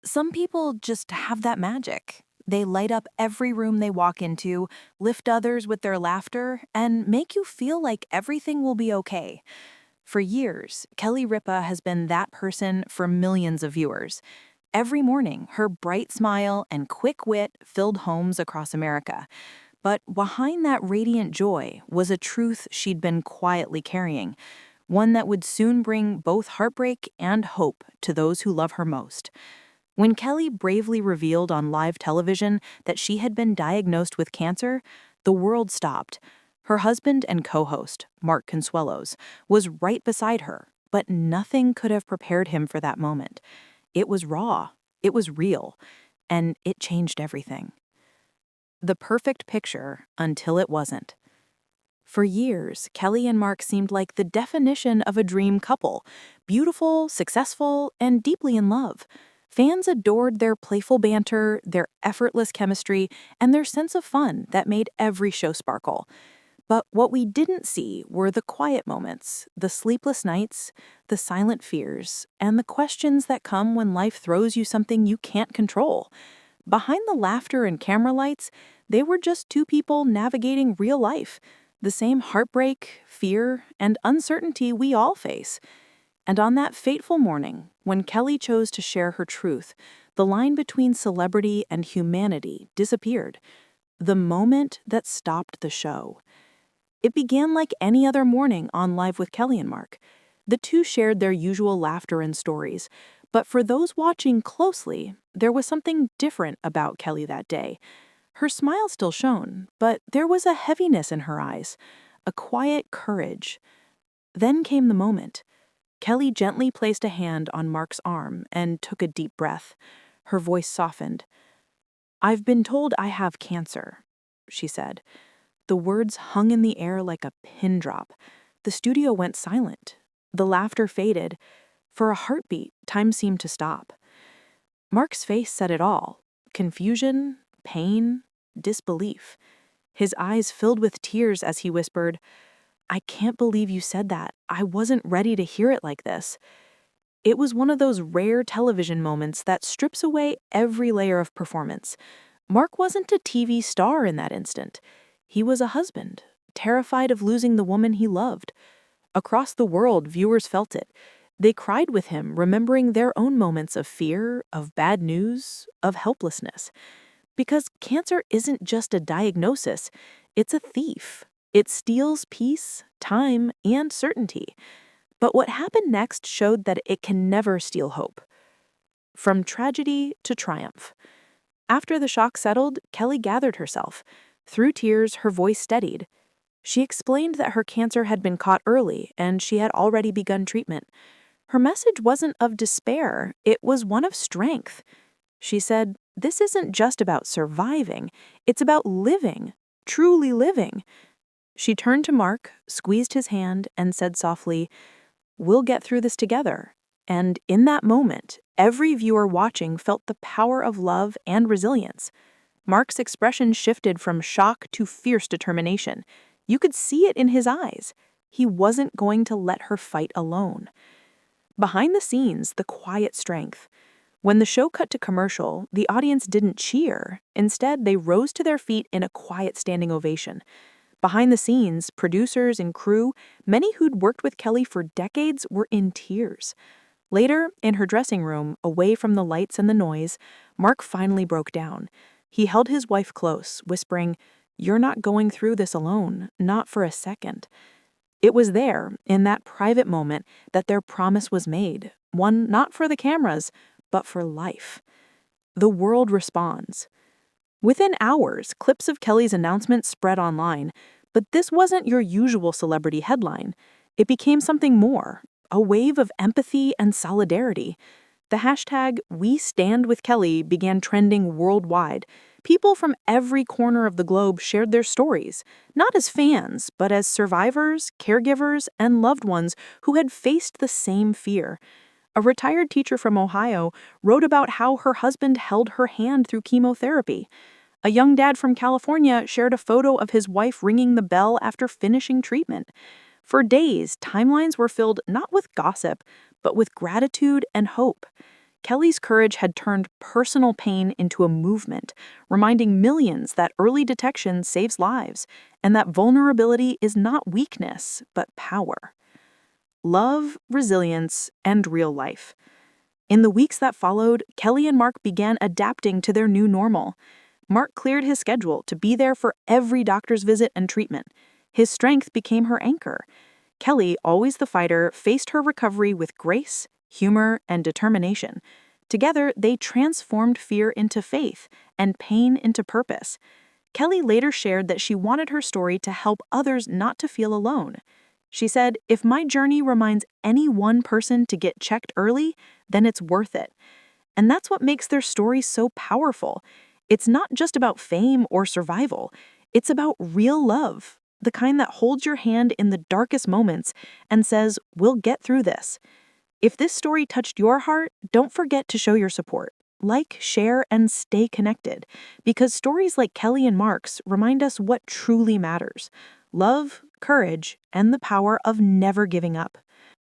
Some people just have that magic. They light up every room they walk into, lift others with their laughter, and make you feel like everything will be okay. For years, Kelly Ripa has been that person for millions of viewers. Every morning, her bright smile and quick wit filled homes across America. But behind that radiant joy was a truth she'd been quietly carrying, one that would soon bring both heartbreak and hope to those who love her most. When Kelly bravely revealed on live television that she had been diagnosed with cancer, the world stopped. Her husband and co-host, Mark Consuelos, was right beside her, but nothing could have prepared him for that moment. It was raw, it was real, and it changed everything. The perfect picture until it wasn't. For years, Kelly and Mark seemed like the definition of a dream couple, beautiful, successful, and deeply in love. Fans adored their playful banter, their effortless chemistry, and their sense of fun that made every show sparkle. But what we didn't see were the quiet moments, the sleepless nights, the silent fears, and the questions that come when life throws you something you can't control. Behind the laughter and camera lights, they were just two people navigating real life, the same heartbreak, fear, and uncertainty we all face. And on that fateful morning, when Kelly chose to share her truth, the line between celebrity and humanity disappeared. The moment that stopped the show. It began like any other morning on Live with Kelly&Mark. The two shared their usual laughter and stories, but for those watching closely, there was something different about Kelly that day. Her smile still shone, but there was a heaviness in her eyes, a quiet courage. Then came the moment. Kelly gently placed a hand on Mark's arm and took a deep breath. Her voice softened. "I've been told I have cancer," she said. The words hung in the air like a pin drop. The studio went silent. The laughter faded. For a heartbeat, time seemed to stop. Mark's face said it all. Confusion, pain, disbelief. His eyes filled with tears as he whispered, "I can't believe you said that. I wasn't ready to hear it like this." It was one of those rare television moments that strips away every layer of performance. Mark wasn't a TV star in that instant. He was a husband, terrified of losing the woman he loved. Across the world, viewers felt it. They cried with him, remembering their own moments of fear, of bad news, of helplessness. Because cancer isn't just a diagnosis, it's a thief. It steals peace, time, and certainty. But what happened next showed that it can never steal hope. From tragedy to triumph. After the shock settled, Kelly gathered herself. Through tears, her voice steadied. She explained that her cancer had been caught early and she had already begun treatment. Her message wasn't of despair, it was one of strength. She said, "This isn't just about surviving, it's about living, truly living." She turned to Mark, squeezed his hand, and said softly, "We'll get through this together." And in that moment, every viewer watching felt the power of love and resilience. Mark's expression shifted from shock to fierce determination. You could see it in his eyes. He wasn't going to let her fight alone. Behind the scenes, the quiet strength. When the show cut to commercial, the audience didn't cheer. Instead, they rose to their feet in a quiet standing ovation. Behind the scenes, producers and crew, many who'd worked with Kelly for decades, were in tears. Later, in her dressing room, away from the lights and the noise, Mark finally broke down. He held his wife close, whispering, "You're not going through this alone, not for a second." It was there, in that private moment, that their promise was made, one not for the cameras, but for life. The world responds. Within hours, clips of Kelly's announcement spread online, but this wasn't your usual celebrity headline. It became something more, a wave of empathy and solidarity. The hashtag #WeStandWithKelly began trending worldwide. People from every corner of the globe shared their stories, not as fans, but as survivors, caregivers, and loved ones who had faced the same fear. A retired teacher from Ohio wrote about how her husband held her hand through chemotherapy. A young dad from California shared a photo of his wife ringing the bell after finishing treatment. For days, timelines were filled not with gossip, but with gratitude and hope. Kelly's courage had turned personal pain into a movement, reminding millions that early detection saves lives and that vulnerability is not weakness, but power. Love, resilience, and real life. In the weeks that followed, Kelly and Mark began adapting to their new normal. Mark cleared his schedule to be there for every doctor's visit and treatment. His strength became her anchor. Kelly, always the fighter, faced her recovery with grace, humor, and determination. Together, they transformed fear into faith and pain into purpose. Kelly later shared that she wanted her story to help others not to feel alone. She said, "If my journey reminds any one person to get checked early, then it's worth it." And that's what makes their story so powerful. It's not just about fame or survival. It's about real love, the kind that holds your hand in the darkest moments and says, "We'll get through this." If this story touched your heart, don't forget to show your support. Like, share, and stay connected. Because stories like Kelly and Mark's remind us what truly matters: love, courage, and the power of never giving up.